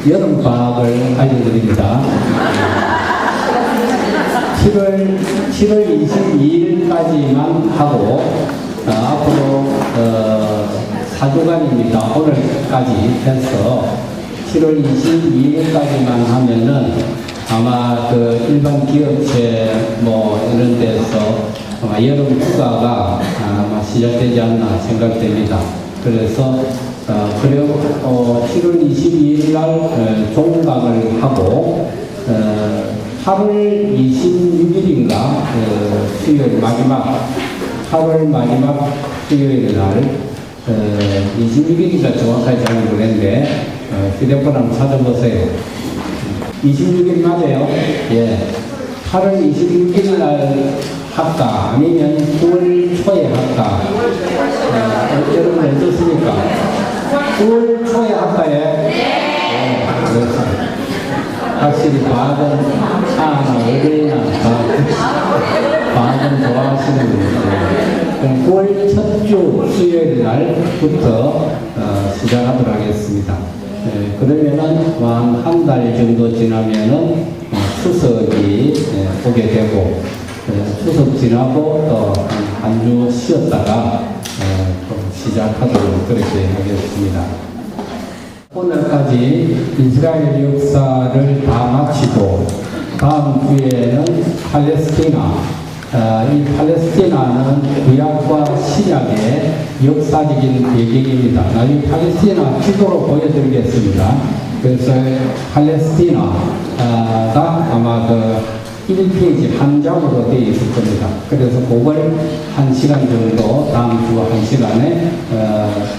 여름방학을 알려드립니다. 7월 22일까지만 하고, 앞으로 4주간입니다. 오늘까지 해서 7월 22일까지만 하면은 아마 그 일반 기업체 뭐 이런 데서 아마 여름 휴가가 아마 시작되지 않나 생각됩니다. 그래서 그리고 7월 22일 날 종강을 하고 8월 26일인가 수요일 마지막 8월 마지막 수요일 날 26일인가 정확하게 잘 모르겠는데 휴대폰 한번 찾아보세요. 26일 맞아요? 예. 8월 26일 날 할까? 아니면 9월 초에 할까? 여러분 어떻습니까? 9월 초에 할까요? 네. 그렇습니다. 확실히 과학은 어린이나 과학은 좋아하시는 분이세요. 그럼 9월 첫 주 수요일 날부터 시작하도록 하겠습니다. 그러면은 한 달 정도 지나면은 추석이 오게 되고 추석 지나고 또 한 주 쉬었다가 시작하도록 그렇게 하겠습니다. 오늘까지 이스라엘 역사를 다 마치고 다음 주에는 팔레스티나, 이 팔레스티나는 구약과 신약의 역사적인 배경입니다. 나중에 팔레스티나 지도로 보여드리겠습니다. 그래서 팔레스티나가 아마 그 1페이지 한 장으로 되어 있을 겁니다. 그래서 그걸 1시간 정도 다음 주 1시간에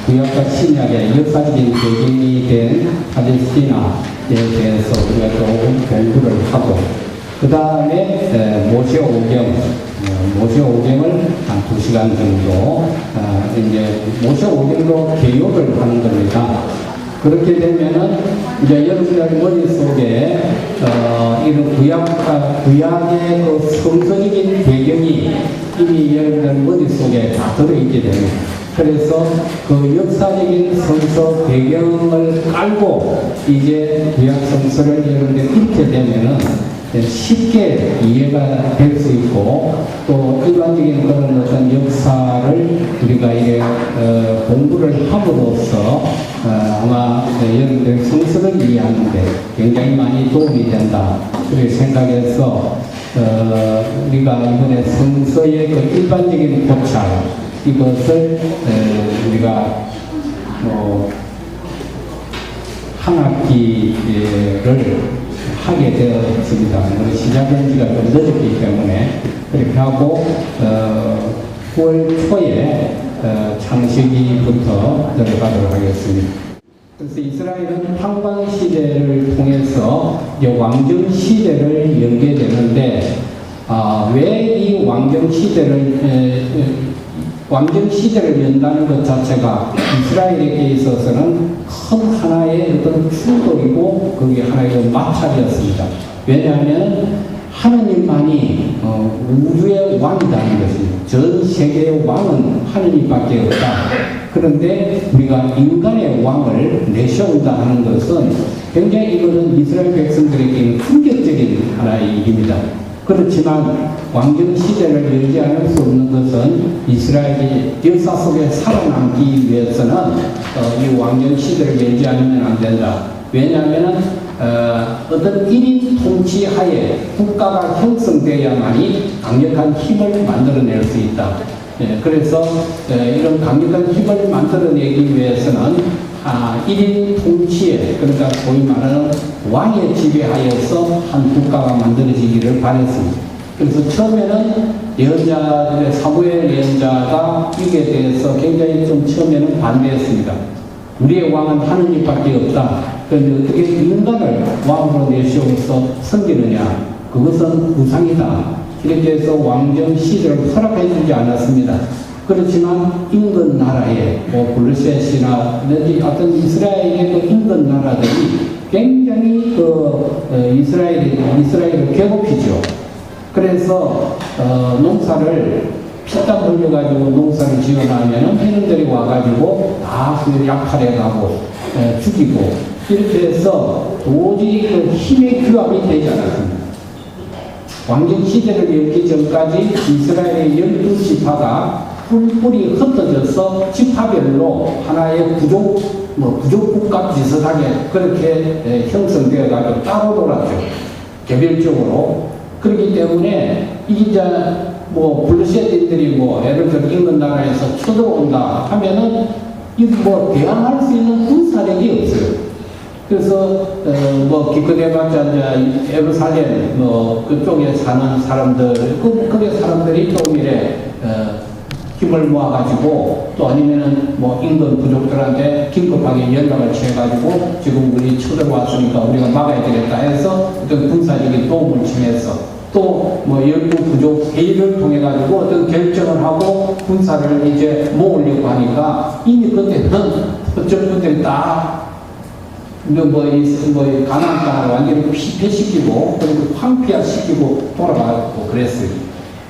구약과 신약의 역사적인 배경이 된 팔레스티나에 대해서 우리가 조금 공부를 하고 그 다음에 모세 오경을 한 2시간 정도 이제 모세 오경도 개요를 하는 겁니다. 그렇게 되면은 이제 여러분들 머릿속에 이런 구약의 그 성서적인 배경이 이미 여러분들 머릿속에 다 들어있게 됩니다. 그래서 그 역사적인 성서 배경을 깔고 이제 구약 성서를 여러분들 읽게 되면은 쉽게 이해가 될 수 있고 또 일반적인 그런 어떤 역사를 우리가 이제 공부를 함으로써 아마 여러분들 성서를 이해하는데 굉장히 많이 도움이 된다 그렇게 생각해서 우리가 이번에 성서의 그 일반적인 고찰 이것을 우리가 한 학기를 하게 되었습니다. 시작한 지가 좀 늦었기 때문에 그렇게 하고 9월 초에 창세기부터 들어가도록 하겠습니다. 그래서 이스라엘은 황방 시대를 통해서 이제 왕정 시대를 열게 되는데 왜 이 왕정 시대를 연다는 것 자체가 이스라엘에게 있어서는 큰 하나의 어떤 충돌이고 그게 하나의 마찰이었습니다. 왜냐하면 하느님만이 우주의 왕이라는 것입니다. 전 세계의 왕은 하느님밖에 없다. 그런데 우리가 인간의 왕을 내세운다 하는 것은 굉장히 이거는 이스라엘 백성들에게 충격적인 하나의 일입니다. 그렇지만 왕정 시대를 열지 않을 수 없는 것은 이스라엘이 역사 속에 살아남기 위해서는 이 왕정 시대를 열지 않으면 안 된다. 왜냐하면 어떤 1인 통치하에 국가가 형성되어야만이 강력한 힘을 만들어낼 수 있다. 그래서 이런 강력한 힘을 만들어내기 위해서는 1인 통치에 그러니까 소위 말하는 왕의 지배하에서 한 국가가 만들어지기를 바랬습니다. 그래서 처음에는 예언자들의 사무엘 예언자가 이게 대해서 굉장히 좀 처음에는 반대했습니다. 우리의 왕은 하느님밖에 없다. 그런데 어떻게 인간을 왕으로 내세워서 섬기느냐? 그것은 부상이다. 이렇게 해서 왕정 시대를 허락해 주지 않았습니다. 그렇지만 인근 나라에 블레셋이나 어떤 이스라엘의 그 인근 나라들이 굉장히 이스라엘을 괴롭히죠. 그래서 농사를 피땀 흘려가지고 농사를 지어나면 해놈들이 와가지고 다 약탈해가고 죽이고 이렇게 해서 도저히 그 힘의 규합이 되지 않았습니다. 왕정 시대를 열기 전까지 이스라엘의 12지파가 뿔뿔이 흩어져서 지파별로 하나의 부족국가 비슷하게 그렇게 형성되어 가지고 따로 놀았죠. 개별적으로. 그렇기 때문에 이제 블루셋인들이 예를 들어 인근 나라에서 쳐들어온다 하면은 대항할 수 있는 군사력이 없어요. 그래서 기껏해봤자 이제 예루살렘 그쪽에 사는 사람들 그게 사람들이 조금 이래 힘을 모아가지고 또 아니면은 인근 부족들한테 긴급하게 연락을 취해가지고 지금 우리 쳐들어왔으니까 우리가 막아야 되겠다 해서 어떤 군사적인 도움을 청해서 또 열두 부족 회의를 통해 가지고 어떤 결정을 하고 군사를 이제 모으려고 하니까 이미 그때는 어쩔 분들이 다 가나안 땅을 완전히 피폐시키고 그리고 황폐화시키고 돌아가고 그랬어요.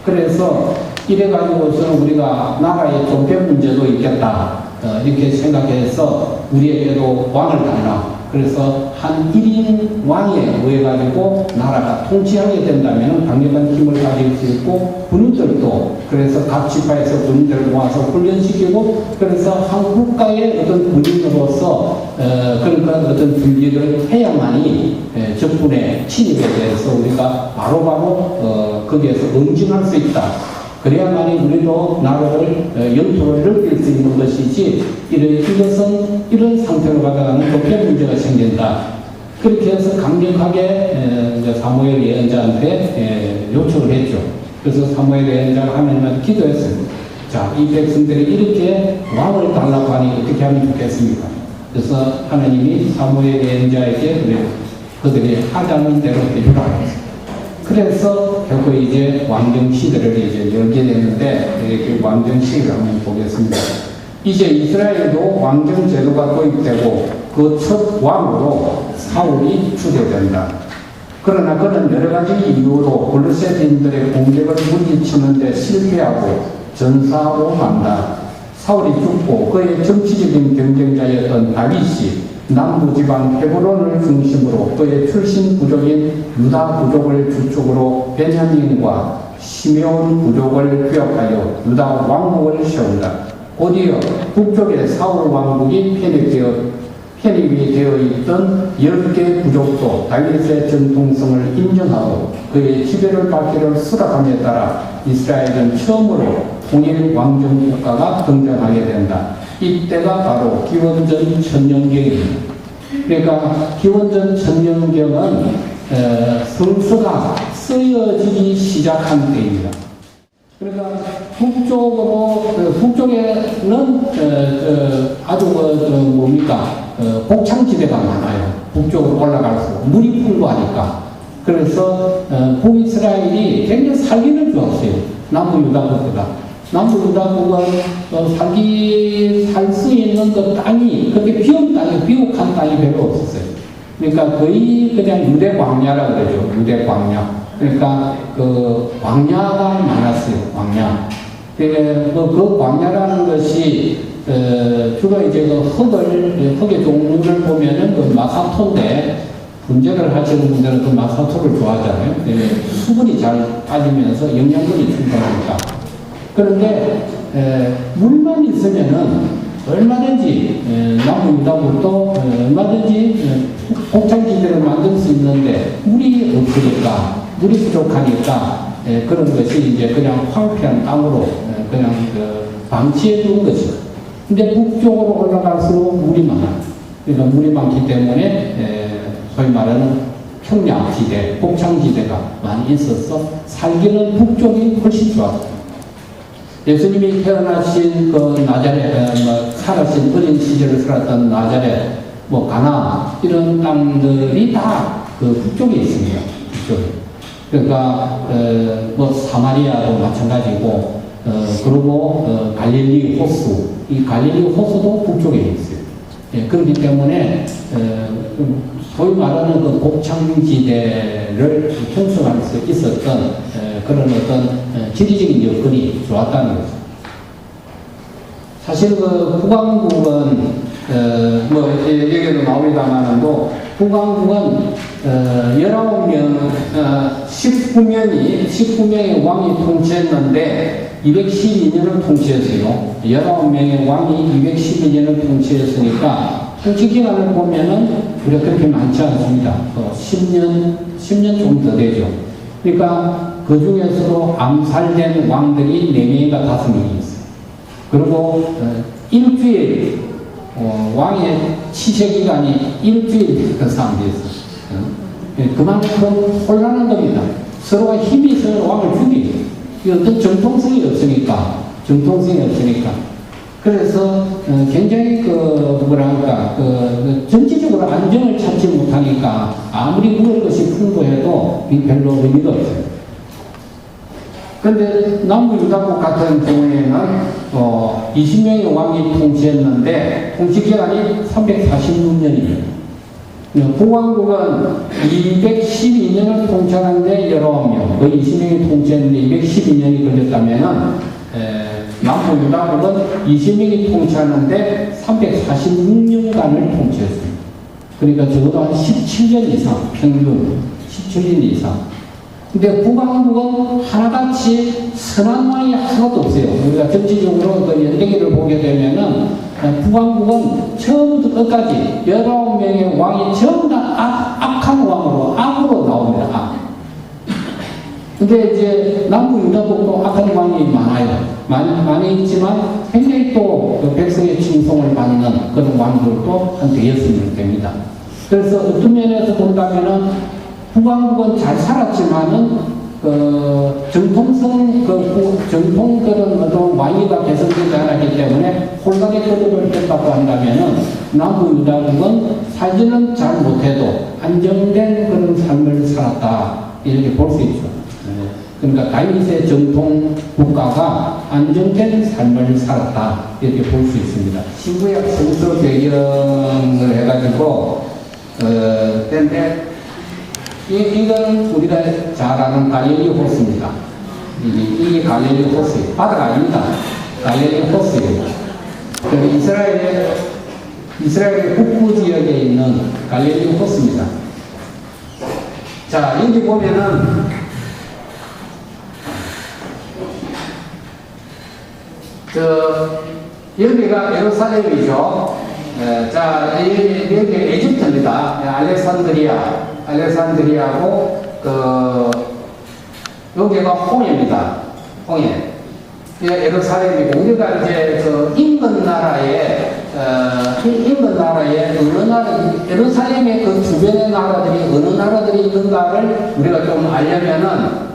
그래서 이래가지고서는 우리가 나라의 존폐 문제도 있겠다 이렇게 생각해서 우리에게도 왕을 달라. 그래서 한 1인 왕에 의해 가지고 나라가 통치하게 된다면 강력한 힘을 가질 수 있고 군인들도 그래서 각 지파에서 군인들을 모아서 훈련시키고 그래서 한 국가의 어떤 군인으로서 그러니까 어떤 준비를 해야만이 적군의 침입에 대해서 우리가 바로바로 거기에서 응징할 수 있다. 그래야만이 우리도 나라를 영토를 넓힐 수 있는 것이지 이것은 이런 상태로 가다가는 도피할 문제가 생긴다. 그렇게 해서 강력하게 사무엘 예언자한테 요청을 했죠. 그래서 사무엘 예언자가 하나님한테 기도했습니다. 자, 이 백성들이 이렇게 왕을 달라고 하니 어떻게 하면 좋겠습니까? 그래서 하나님이 사무엘 예언자에게 그들이 하자는 대로 해주라고. 그래서 결국 이제 왕정 시대를 이제 열게 됐는데 이렇게 왕정 시대를 한번 보겠습니다. 이제 이스라엘도 왕정 제도가 도입되고 그 첫 왕으로 사울이 추대된다. 그러나 그는 여러 가지 이유로 블루셋인들의 공격을 물리치는데 실패하고 전사하고 만다. 사울이 죽고 그의 정치적인 경쟁자였던 다윗이 남부지방 헤브론을 중심으로 그의 출신 부족인 유다 부족을 주축으로 베냐민과 시메온 부족을 휴업하여 유다 왕국을 세운다. 곧이어 북쪽에 사울 왕국이 편입이 되어 있던 10개 부족도 다윗의 정통성을 인정하고 그의 지배를 받기를 수락함에 따라 이스라엘은 처음으로 통일 왕정 국가가 등장하게 된다. 이때가 바로 기원전 천년경입니다. 그러니까 기원전 천년경은 성서가 쓰여지기 시작한 때입니다. 그러니까 북쪽에는 아주 곡창지대가 많아요. 북쪽으로 올라갈수록 물이 풍부하니까. 그래서 북이스라엘이 굉장히 살기는 좋았어요. 남부 유다국보다. 남부 유다국은 살 수 있는 그 땅이 그렇게 비옥한 땅이 별로 없었어요. 그러니까 거의 그냥 유대 광야라 그러죠. 유대 광야. 그러니까 그 광야가 많았어요. 광야. 그 광야라는 것이 주로 이제 그 흙의 종류를 보면은 그 마사토인데 분재를 하시는 분들은 그 마사토를 좋아하잖아요. 수분이 잘 빠지면서 영양분이 충분하니까. 그런데 물만 있으면은 얼마든지 남부 유다국도 얼마든지 곡창지대를 만들 수 있는데 물이 없으니까 물이 부족하니까 그런 것이 이제 그냥 황폐한 땅으로 그냥 방치해 둔 것이죠. 근데 북쪽으로 올라갈수록 물이 많아요. 그러니까 물이 많기 때문에 소위 말하는 평야지대, 곡창지대가 많이 있어서 살기는 북쪽이 훨씬 좋았어요. 예수님이 태어나신 그 나자렛, 살아신 어린 시절을 살았던 나자렛, 가나안 이런 땅들이 다 그 북쪽에 있습니다. 북쪽에. 그러니까 사마리아도 마찬가지고, 그리고 갈릴리 호수, 이 갈릴리 호수도 북쪽에 있어요. 예, 그렇기 때문에 소위 말하는 그 곡창지대를 형성할 수 있었던 그런 어떤 지리적인 여건이 좋았다는 거죠. 사실 그 북왕국은 여기도 나옵니다만도 북왕국은 19명의 왕이 통치했는데 212년을 통치했어요. 19명의 왕이 212년을 통치했으니까 통치 기간을 보면은 우리가 그렇게 많지 않습니다. 10년 좀 더 되죠. 그러니까 그 중에서도 암살된 왕들이 4명인가 5명이 있어요. 그리고 일주일 왕의 치세 기간이 일주일 그 사람들이 있어요. 그만큼 혼란한 겁니다. 서로가 힘이 있어서 왕을 죽이죠. 어떤 정통성이 없으니까. 그래서 굉장히 정치적으로 안정을 찾지 못하니까 아무리 먹을 것이 풍부해도 별로 의미가 없어요. 그런데 남부 유다국 같은 경우에는 20명의 왕이 통치했는데 통치 기간이 346년입니다. 북왕국은 212년을 통치하는데 19명, 거의 20명이 통치했는데 212년이 걸렸다면은 남부 유다국은 20명이 통치하는데 346년간을 통치했습니다. 그러니까 적어도 한 17년 이상, 평균 17년 이상. 근데 북왕국은 하나같이 선한 왕이 하나도 없어요. 우리가 정치적으로 그 연대기를 보게 되면은 북왕국은 처음부터 끝까지 19명의 왕이 전부 다 악한 악으로 나옵니다. 근데 이제 남부 유다국도 악한 왕이 많아요. 많이 있지만 굉장히 또 백성의 칭송을 받는 그런 왕들도 한 대여섯 명 됩니다. 그래서 어떤 면에서 본다면은 북왕국은 잘 살았지만은 정통 그런 어떤 왕위가 개선되지 않았기 때문에 혼란의 거듭을 했다고 한다면은 남부 유다국은 살지는 잘 못해도 안정된 그런 삶을 살았다 이렇게 볼 수 있죠. 그러니까 다윗의 정통 국가가 안정된 삶을 살았다 이렇게 볼 수 있습니다. 신구약 성서 배경을 해가지고 근데 이건 우리가 잘 아는 갈릴리 호수입니다. 이게 갈릴리 호수예요. 바다가 아닙니다. 갈릴리 호수예요. 이스라엘의 북부 지역에 있는 갈릴리 호수입니다. 자, 여기 보면은 여기가 예루살렘이죠. 자, 여기 에집트입니다. 알렉산드리아고, 여기가 홍해입니다. 홍해. 예루살렘이고, 우리가 이제 인근 나라에 예루살렘의 그 주변의 나라들이 어느 나라들이 있는가를 우리가 좀 알려면은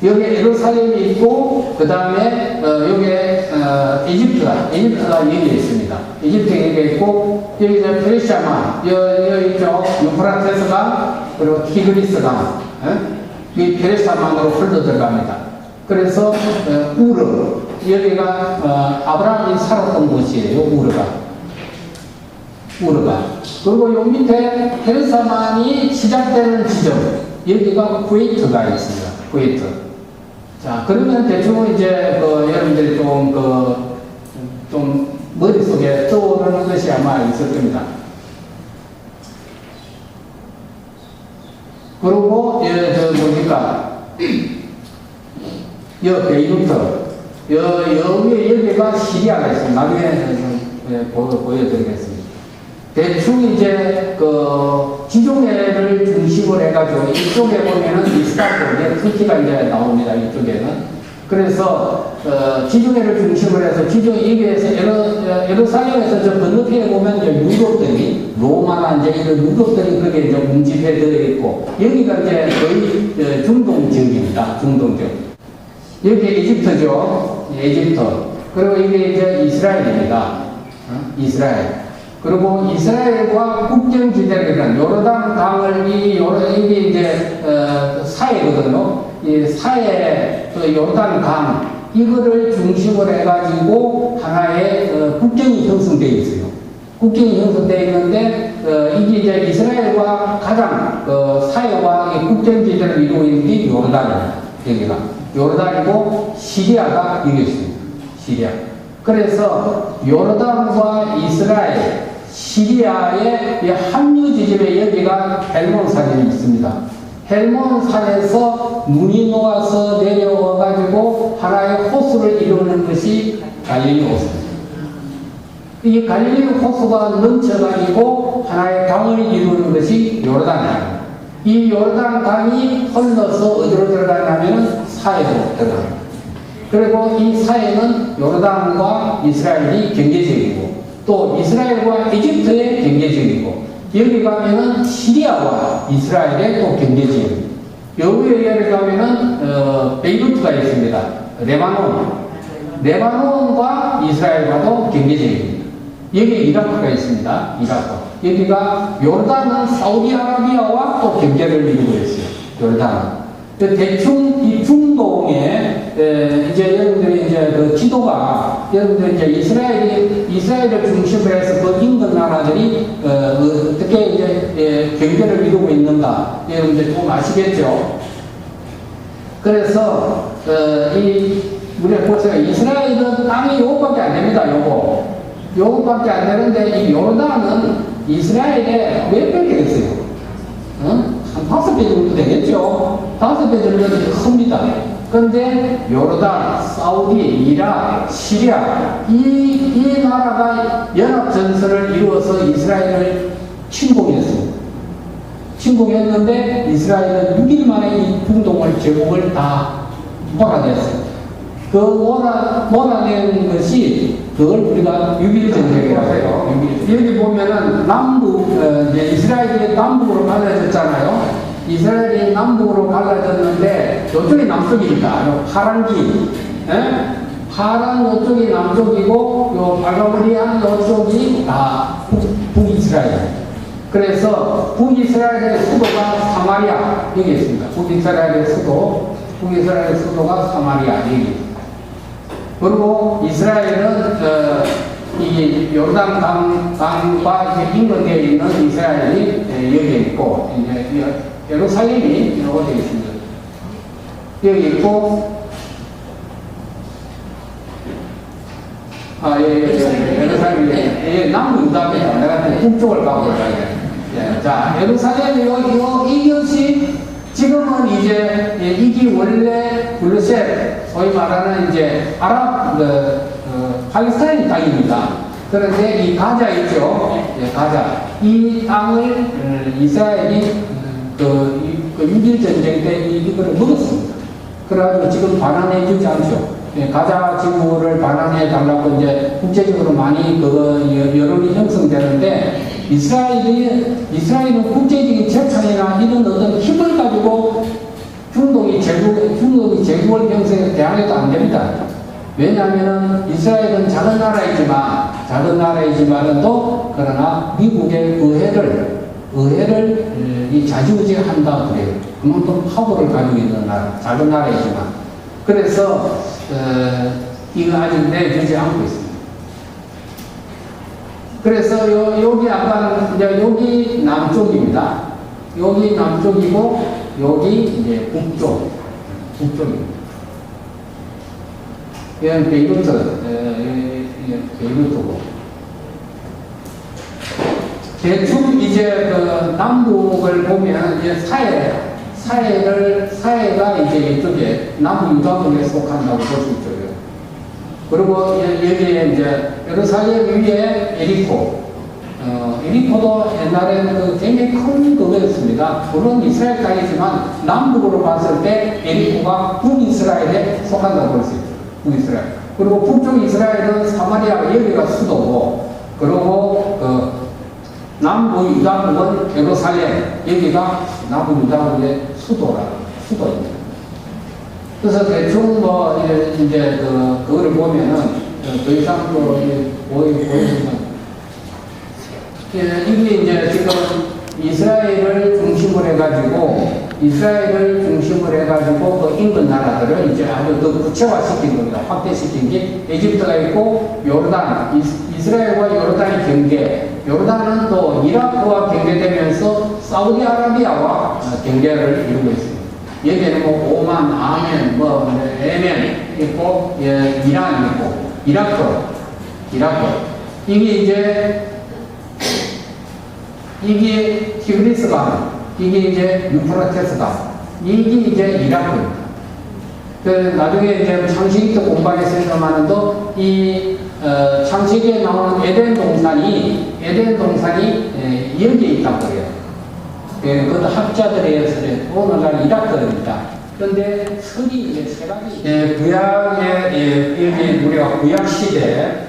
여기 예루살렘이 있고, 그 다음에, 여기에, 이집트가 여기 있습니다. 이집트가 여기 있고, 여기 이제 페르시아만, 여기 있죠. 유프라테스강, 그리고 티그리스강, 이 페르시아만으로 흘러 들어갑니다. 그래서, 우르, 여기가, 아브라함이 살았던 곳이에요, 우르가. 그리고 요 밑에 페르시아만이 시작되는 지점, 여기가 쿠웨이트가 있습니다. 쿠웨이트. 자, 그러면 대충 이제, 여러분들이 좀 머릿속에 떠오르는 것이 아마 있을 겁니다. 그리고, 베이루트. 여기가 시리아가 있습니다. 나중에 보여드리겠습니다. 대충 이제 지중해를 중심으로 해가지고 이쪽에 보면은 이스탄불, 터키가 이제 나옵니다. 이쪽에는. 그래서 지중해를 중심으로 해서 여기에서 예루살렘에서 저 건너편에 보면 이제 유럽들이 로마나 이제 이런 유럽들이 거기에 이제 뭉집해져 있고 여기가 이제 거의 중동 지역입니다. 중동 지역. 여기 이집트죠. 이집트. 그리고 이게 이제 이스라엘입니다. 이스라엘. 그리고 이스라엘과 국경지대를 요르단 강을 이게 이제 사해거든요. 이 사해 요르단 강 이거를 중심으로 해가지고 하나의 국경이 형성되어 있어요. 국경이 형성되어 있는데 이게 이제 이스라엘과 가장 사해와 국경지대를 이루고 있는 게 요르단입니다. 여기가 요르단이고 시리아가 여기 있습니다. 시리아. 그래서 요르단과 이스라엘, 시리아의 이 합류 지점에 여기가 헬몬산이 있습니다. 헬몬산에서 눈이 녹아서 내려와 가지고 하나의 호수를 이루는 것이 갈릴리 호수입니다. 이 갈릴리 호수가 넘쳐가지고 하나의 강을 이루는 것이 요르단강입니다. 이 요르단강이 흘러서 어디로 들어가냐면 사해로 들어갑니다. 그리고 이 사해는 요르단과 이스라엘이 경계지역이고 또 이스라엘과 이집트의 경계지역이고 여기 가면은 시리아와 이스라엘의 또 경계지역입니다. 여기에 가면은 베이루트가 있습니다. 레바논과 이스라엘과도 경계지역입니다. 여기 이라크가 있습니다. 이라크. 여기가 요르단은 사우디아라비아와 또 경계를 이루고 있어요. 요르단은. 대충 이 중동에 이제 여러분들이 이제 그 지도가 여러분들 이제 이스라엘을 중심으로 해서 그 인근 나라들이 어떻게 이제 경계를 이루고 있는가 여러분들 좀 아시겠죠? 그래서 우리가 보세요. 이스라엘은 땅이 요거밖에 안 됩니다. 요거밖에 안 되는데 이 요르단은 이스라엘에 몇 배 되겠어요? 한 5배 정도 되겠죠? 5배 정도 큽니다. 그런데 요르단, 사우디, 이라크, 시리아 이 나라가 연합전선을 이루어서 이스라엘을 침공했습니다. 침공했는데 이스라엘은 6일 만에 이 중동을 제국을 다 몰아냈어요. 그 몰아낸 것이 그걸 우리가 6.1 전쟁이라고 해요. 여기 보면은 이제 이스라엘이 남북으로 갈라졌잖아요. 이스라엘이 남북으로 갈라졌는데 이쪽이 남쪽입니다. 파란기, 파란 이쪽이 남쪽이고 요 빨간머리한 이쪽이 다 북이스라엘. 그래서 북이스라엘의 수도가 사마리아 여기 있습니다. 북이스라엘의 수도가 사마리아 여기. 그리고 이스라엘은 이 요르단 강과 인근되어 있는 이스라엘이 여기에 있고 이제 예루살렘이 어디에 있습니다. 여기 있고 예루살렘이 남부 유다입니다. 내가 북쪽을 가고 가야 자, 예루살렘이 이것이 지금은 이제 이게 원래 블루셋 소위 말하는 이제 아랍 팔레스타인 땅입니다. 그런데 이 가자 있죠? 가자 이 땅을 이스라엘이 그 6.1 전쟁 때 이거를 먹었습니다. 그래가지고 지금 반환해주지 않죠. 가자 지구를 반환해 달라고 이제 국제적으로 많이 여론이 형성되는데 이스라엘은 국제적인 재판이나 이런 어떤 힘을 가지고 중동이 제국을 형성해 대항해도 안 됩니다. 왜냐하면 이스라엘은 작은 나라이지만 또 그러나 미국의 의회를 이 좌지우지한다 그래요. 그만큼 파워를 가지고 있는 나라, 작은 나라이지만. 그래서 이거 아직 내주지 않고 있습니다. 그래서 여기 아까 이제 여기 남쪽입니다. 여기 남쪽이고 여기 이제 북쪽입니다. 이건 베이루트고 대충 이제 그 남북을 보면 이제 사해가 이제 이쪽에 남부 유다국에 속한다고 볼 수 있죠. 그리고 여기에 이제 예루살렘 위에 에리코도 옛날에는 굉장히 큰 그거였습니다. 물론 이스라엘 땅이지만 남북으로 봤을 때 에리코가 북이스라엘에 속한다고 볼 수 있죠. 북이스라엘. 그리고 북쪽 이스라엘은 사마리아가 여기가 수도고, 그리고 남부 유다국은 예루살렘, 여기가 남부 유다국의 수도입니다. 그래서 대충 이제 그거를 보면은 더 이상 보이면 이게 이제 지금 이스라엘을 중심으로 해가지고 그 인근 나라들을 이제 아주 더 구체화시킨 겁니다. 확대시킨 게 에집트가 있고 요르단, 이스라엘과 요르단의 경계, 요르단은 또 이라크와 경계되면서 사우디아라비아와 경계를 이루고 있습니다. 여기에는 오만, 아멘, 에멘 있고, 이란 있고, 이라크, 이라크. 이게 티그리스강, 이게 이제 유프라테스강, 이게 이제 이라크입니다. 그 나중에 이제 창세기도 공부하겠습니다만도 창세기에 나오는 에덴 동산이 여기에 있다고 그래요. 그것도 학자들에 의해서 오늘날 이라크입니다. 그런데 설이 이제 세 가지. 구약에, 우리가 구약시대,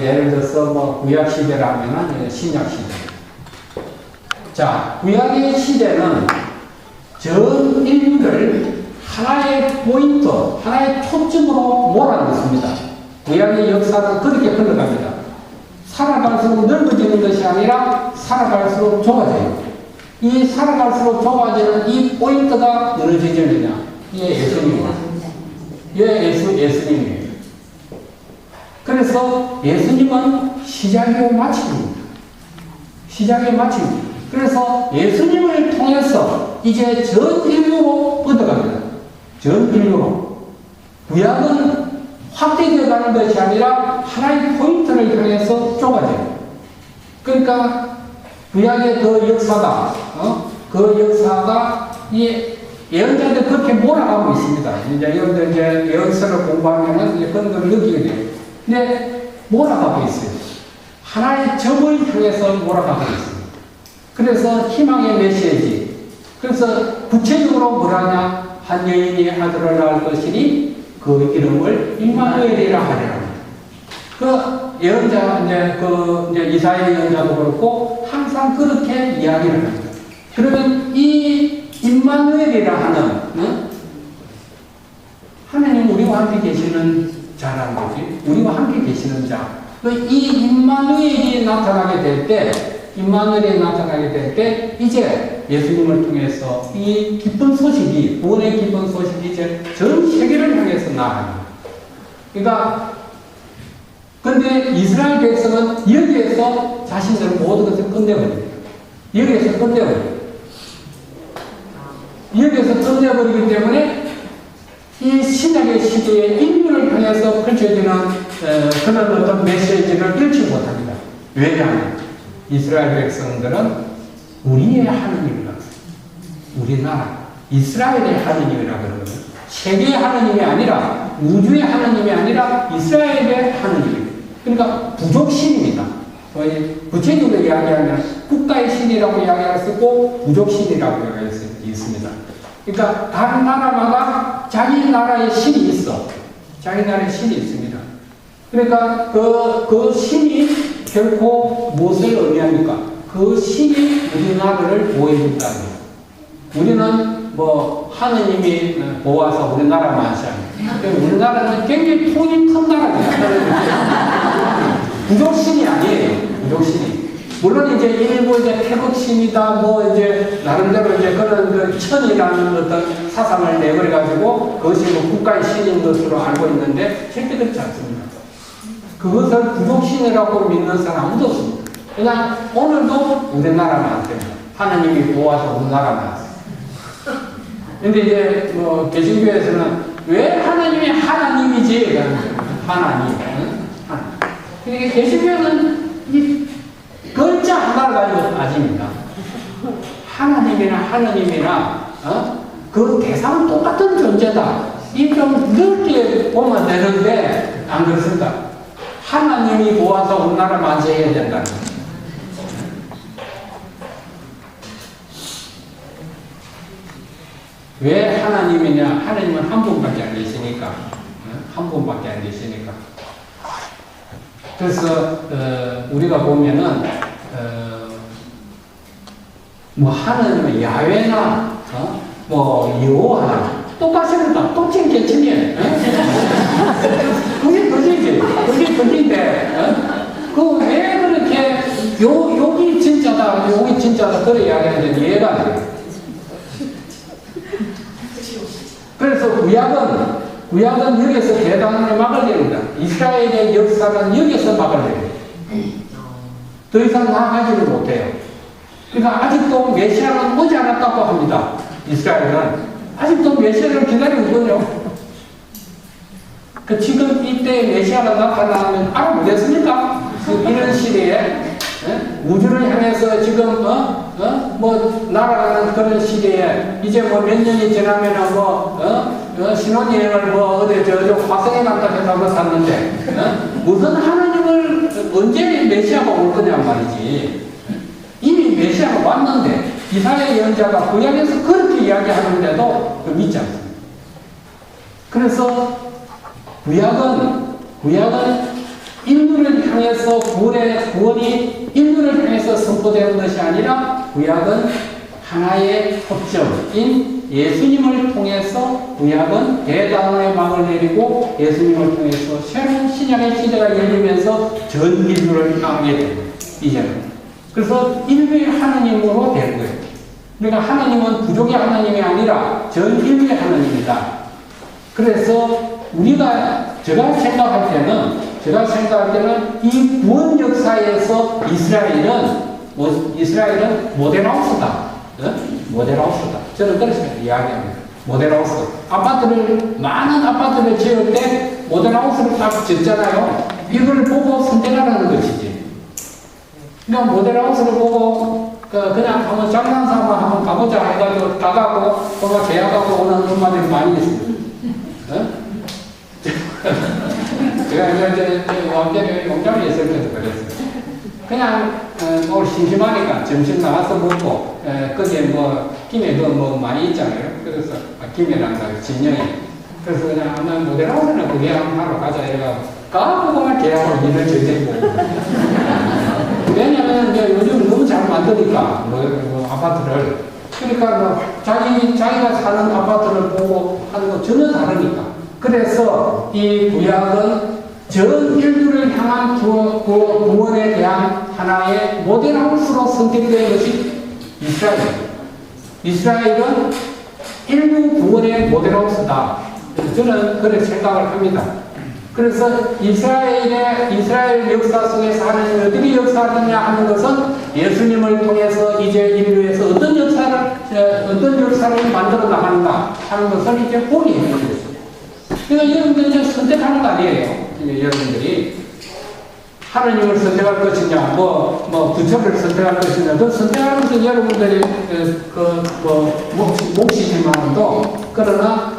예를 들어서 구약시대라면은 신약시대. 자, 구약의 시대는 전 인류를 하나의 포인트, 하나의 초점으로 몰아넣습니다. 구약의 역사는 그렇게 흘러갑니다. 살아갈수록 넓어지는 것이 아니라 살아갈수록 좁아져요. 이 살아갈수록 좁아지는 이 포인트가 어느 지점이냐? 이게 예수님입니다. 예수님이에요. 그래서 예수님은 시작이고 마침입니다. 시작이 마침입니다. 그래서 예수님을 통해서 이제 전 인류로 뻗어갑니다. 전 인류로. 구약은 확대되어 가는 것이 아니라 하나의 포인트를 향해서 좁아져요. 그러니까 구약의 그 역사가, 그 역사가 이 예언자들 그렇게 몰아가고 있습니다. 이제 여러분들 이제 예언서를 공부하면은 이제 그런 걸 느끼게 돼요. 근데 몰아가고 있어요. 하나의 점을 향해서 몰아가고 있습니다. 그래서 희망의 메시지. 그래서 구체적으로 뭐라냐? 한 여인이 아들을 낳을 것이니 그 이름을 임마누엘이라 하리라. 그 예언자, 이제 이사야 예언자도 그렇고 항상 그렇게 이야기를 합니다. 그러면 이 임마누엘이라 하는, 하나님 우리와 함께 계시는 자라는 거지. 우리와 함께 계시는 자. 이 임마누엘이 나타나게 될 때, 이제 예수님을 통해서 이 기쁜 소식이, 구원의 기쁜 소식이 이제 전 세계를 향해서 나아갑니다. 그러니까, 근데 이스라엘 백성은 여기에서 자신들 모든 것을 끝내버립니다. 여기에서 끝내버리기 때문에 이 신약의 시대에 인류를 향해서 펼쳐지는 그런 어떤 메시지를 잃지 못합니다. 왜냐하면 이스라엘 백성들은 우리의 하느님이라고 했어요. 우리나라, 이스라엘의 하느님이라고 그러거든요. 세계의 하느님이 아니라, 우주의 하느님이 아니라 이스라엘의 하느님입니다. 그러니까 부족신입니다. 구체적으로 이야기하면 국가의 신이라고 이야기할 수 있고 부족신이라고 이야기할 수 있습니다. 그러니까 다른 나라마다 자기 나라의 신이 있어. 자기 나라의 신이 있습니다. 그러니까 그 신이 결코 무엇을 의미합니까? 그 신이 우리나라를 보호해준다는 거예요. 우리는 하느님이 보호해서 우리나라만 하시잖아요. 우리나라는 굉장히 통이 큰 나라입니다. 부족신이 아니에요. 부족신이. 물론 이제 일부 이제 태극신이다, 나름대로 이제 그런 그 천이라는 어떤 사상을 내버려가지고 그것이 국가의 신인 것으로 알고 있는데 절대 그렇지 않습니다. 그것을 부족신이라고 믿는 사람 아무도 없습니다. 그냥 오늘도 우리나라만 됩니다. 하나님이 보호해서 우리나라만 하세요. 근데 이제 개신교에서는 왜 하나님이 하나님이지? 하나님. 그러니까 개신교는 이 글자 하나를 가지고 따집니다. 하나님이나 그 대상은 똑같은 존재다. 이 좀 넓게 보면 되는데 안 그렇습니다. 하나님이 보아서 우리나라 만세해야 된다는 거예요. 왜 하나님이냐? 하나님은 한 분밖에 안 계시니까. 한 분밖에 안 계시니까. 그래서 우리가 보면은 하나님은 야훼나 여호와나 똑같습니다. 똑같은 개념이에요. 그게 그지지. 그게 그지인데 그 왜 그렇게 여기 진짜다, 여기 진짜다 그래 이야기하는데 이해가 안 돼요. 그래서 구약은 여기서 대단을 막으려니다. 이스라엘의 역사는 여기서 막으려니다. 더 이상 나아가지를 못해요. 그러니까 아직도 메시아는 오지 않았다고 합니다. 이스라엘은 아직도 메시아를 기다리고 있거든요. 그 지금 이때 메시아가 나타나면 알아보겠습니까? 이런 시대에 우주를 향해서 지금 뭐 날아가는 그런 시대에 이제 뭐 몇 년이 지나면은 신혼여행을 뭐 어디 저 화성에 간다 해서 한번 샀는데 무슨 하나님을 언제 메시아가 올 거냐 말이지. 이미 메시아가 왔는데 이사야 예언자가 구약에서 그렇게 이야기하는데도 믿지 않습니다. 그래서 구약은 인류를 향해서 구원이 인류를 향해서 선포되는 것이 아니라 구약은 하나의 초점인 예수님을 통해서 구약은 대단원의 막을 내리고 예수님을 통해서 새로운 신약의 시대가 열리면서 전 인류를 향하게 됩니다. 이제는. 그래서 인류의 하나님으로 된 거예요. 그러니까 하나님은 부족의 하나님이 아니라 전 인류의 하나님이다. 그래서 제가 생각할 때는 이 구원 역사에서 이스라엘은 모델하우스다. 모델하우스다. 저는 그렇게 이야기합니다. 모델하우스. 많은 아파트를 지을 때 모델하우스를 딱 짓잖아요. 이걸 보고 선택하라는 것이지. 그냥 모델하우스를 보고 그냥 한번 장난삼아 한번 가보자 해가지고 가가고 뭔가 계약하고 오는 엄마들이 많이 있습니다. 제가 이제 완전히 농장에 있을 때도 그랬어요. 그냥 오늘 심심하니까 점심 나가서 먹고 거기에 뭐 김에 뭐 많이 있잖아요. 그래서 김에랑 진영이 그래서 그냥 한번 모델하우스는 그게 한번 하러 가자 이래가지고 가보고만 계약으로 일을 저지르고 왜냐면 요즘 너무 잘 만드니까 아파트를 그러니까 자기가 사는 아파트를 보고 하는 거 전혀 다르니까 그래서 이 구약은 전 인류를 향한 구원에 대한 하나의 모델하우스로 선택된 것이 이스라엘은 인류 구원의 모델하우스다. 저는 그렇게 생각을 합니다. 그래서 이스라엘 역사 속에서 하나님이 어떻게 역사하느냐 하는 것은 예수님을 통해서 이제 인류에서 어떤 역사를 만들어 나가는가 하는 것을 이제 보이는 거죠. 그러니까 여러분들이 이제 선택하는 거 아니에요. 여러분들이 하나님을 선택할 것이냐, 부처를 선택할 것이냐, 그 선택하는 것은 여러분들이 몫이지만도 그러나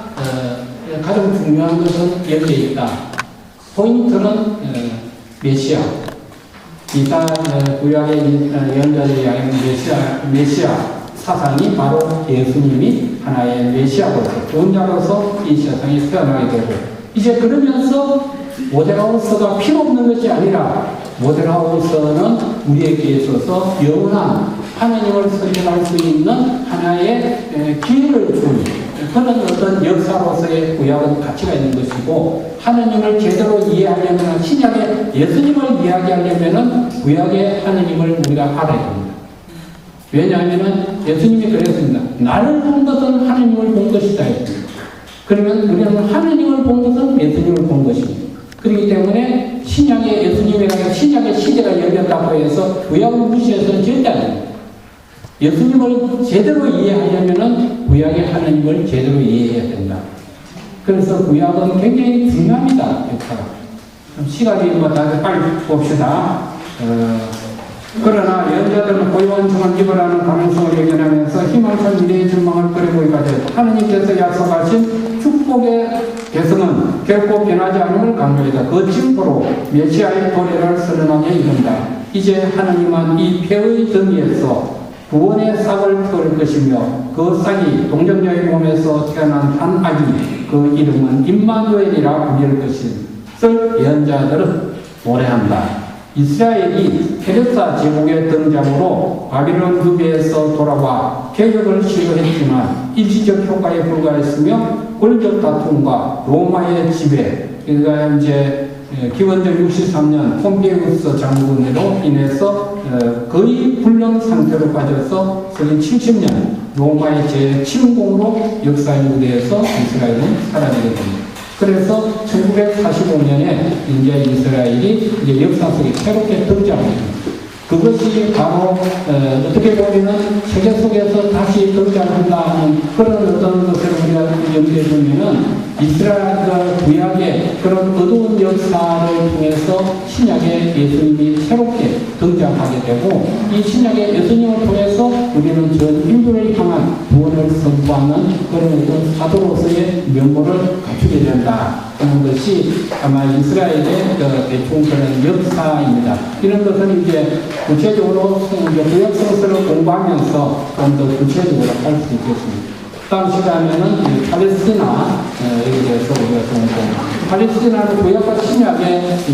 가장 중요한 것은 여기에 있다. 포인트는 메시아. 이단 구약의 예언자들이 이야기하는 메시아 사상이 바로 예수님이 하나의 메시아로서 구원자로서 이 세상에 태어나게 되고 이제 그러면서 모델하우스가 필요 없는 것이 아니라 모델하우스는 우리에게 있어서 영원한 하나님을 선택할 수 있는 하나의 기회를 주는 그런 어떤 역사로서의 구약은 가치가 있는 것이고 하나님을 제대로 이해하려면 신약의 예수님을 이야기하려면 구약의 하나님을 우리가 알아야 됩니다. 왜냐하면 예수님이 그랬습니다. 나를 본 것은 하나님을 본 것이다 했습니다. 그러면 우리는 하나님을 본 것은 예수님을 본 것입니다. 그렇기 때문에 신약의 예수님이라는 신약의 시대가 열렸다고 해서 구약을 무시해서는 절대 안 됩니다. 예수님을 제대로 이해하려면 구약의 하나님을 제대로 이해해야 된다. 그래서 구약은 굉장히 중요합니다. 시간이 다들 빨리 봅시다. 그러나 예언자들은 고요한 중을 입으라는 가능성을 예견하면서 희망찬 미래의 전망을 그려보기가 되고 하느님께서 약속하신 축복의 개성은 결코 변하지 않음을 강조하다. 그 징표로 메시아의 도래를 선언하게 이른다. 이제 하느님은 이 폐의 더미에서 구원의 싹을 털 것이며 그 싹이 동정녀의 몸에서 태어난 한 아기 그 이름은 임마누엘이라 불릴 것을 예언자들은 노래한다. 이스라엘이 페르사 제국의 등장으로 바빌론 유배에서 돌아와 개혁을 시도했지만 일시적 효과에 불과했으며 권력 다툼과 로마의 지배, 그러니까 이제 기원전 63년 폼페이우스 장군으로 인해서 거의 불령 상태로 빠져서 거의 70년 로마의 재침공으로 역사 유대에서 이스라엘은 사라지게 됩니다. 그래서 1945년에 이제 이스라엘이 이제 역사 속에 새롭게 등장합니다. 그것이 바로 어떻게 보면은 세계 속에서 다시 등장한다는 그런 어떤 것을 우리가 염두에 두면은 이스라엘 구약의 그런 어두운 역사를 통해서 신약의 예수님이 새롭게 등장하게 되고 이 신약의 예수님을 통해서 우리는 전 인류를 향한 구원을 선포하는 그런 어떤 사도로서의 면모를 갖추게 된다 하는 것이 아마 이스라엘의 대충 그런 역사입니다. 이런 것은 이제 구체적으로 구약 성서를 공부하면서 좀 더 구체적으로 할 수 있겠습니다. 다음 시간에는 이 팔레스티나에 대해서 우리가 좀 팔레스티나는 구약과 신약의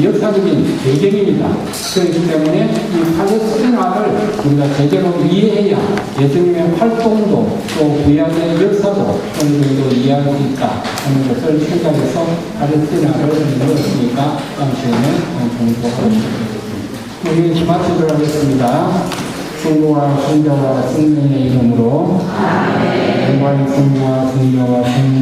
역사적인 배경입니다. 그렇기 때문에 이 팔레스티나를 우리가 제대로 이해해야 예수님의 활동도 또 구약의 역사도 어느 정도 이해할 수 있다 하는 것을 생각해서 팔레스티나를 넣었으니까 다음 시간에 공부하도록 하겠습니다. 우리 마치도록 하겠습니다. 성부와 성자와 성령의 이름으로 영광의 성부와 성자와 성령